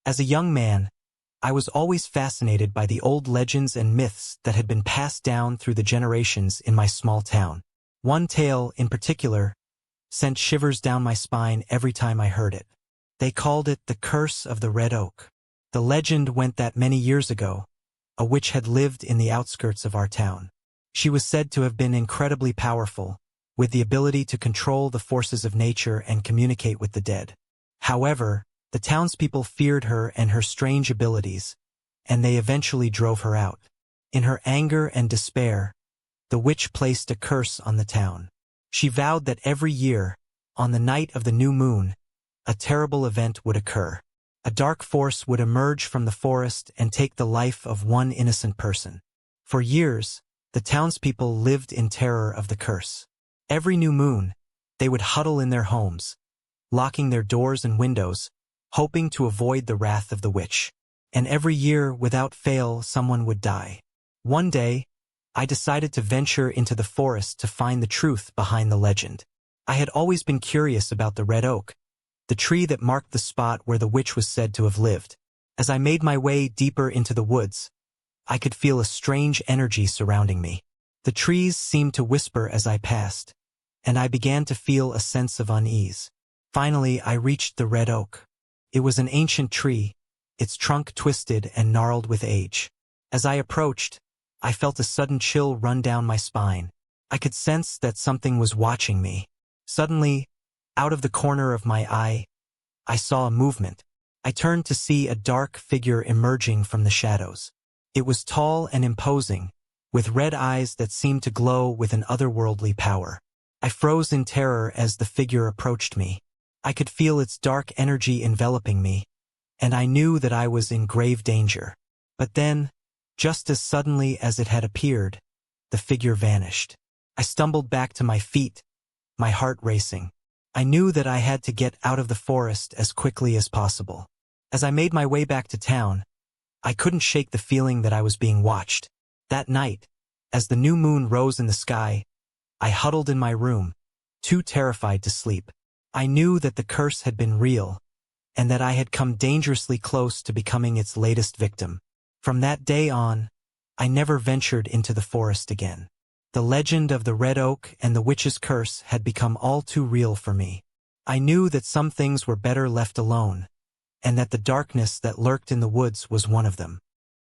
As a young man, I was always fascinated by the old legends and myths that had been passed down through the generations in my small town. One tale, in particular, sent shivers down my spine every time I heard it. They called it the Curse of the Red Oak. The legend went that many years ago, a witch had lived in the outskirts of our town. She was said to have been incredibly powerful, with the ability to control the forces of nature and communicate with the dead. However, the townspeople feared her and her strange abilities, and they eventually drove her out. In her anger and despair, the witch placed a curse on the town. She vowed that every year, on the night of the new moon, a terrible event would occur. A dark force would emerge from the forest and take the life of one innocent person. For years, the townspeople lived in terror of the curse. Every new moon, they would huddle in their homes, locking their doors and windows, hoping to avoid the wrath of the witch. And every year, without fail, someone would die. One day, I decided to venture into the forest to find the truth behind the legend. I had always been curious about the red oak, the tree that marked the spot where the witch was said to have lived. As I made my way deeper into the woods, I could feel a strange energy surrounding me. The trees seemed to whisper as I passed, and I began to feel a sense of unease. Finally, I reached the red oak. It was an ancient tree, its trunk twisted and gnarled with age. As I approached, I felt a sudden chill run down my spine. I could sense that something was watching me. Suddenly, out of the corner of my eye, I saw a movement. I turned to see a dark figure emerging from the shadows. It was tall and imposing, with red eyes that seemed to glow with an otherworldly power. I froze in terror as the figure approached me. I could feel its dark energy enveloping me, and I knew that I was in grave danger. But then, just as suddenly as it had appeared, the figure vanished. I stumbled back to my feet, my heart racing. I knew that I had to get out of the forest as quickly as possible. As I made my way back to town, I couldn't shake the feeling that I was being watched. That night, as the new moon rose in the sky, I huddled in my room, too terrified to sleep. I knew that the curse had been real, and that I had come dangerously close to becoming its latest victim. From that day on, I never ventured into the forest again. The legend of the red oak and the witch's curse had become all too real for me. I knew that some things were better left alone, and that the darkness that lurked in the woods was one of them.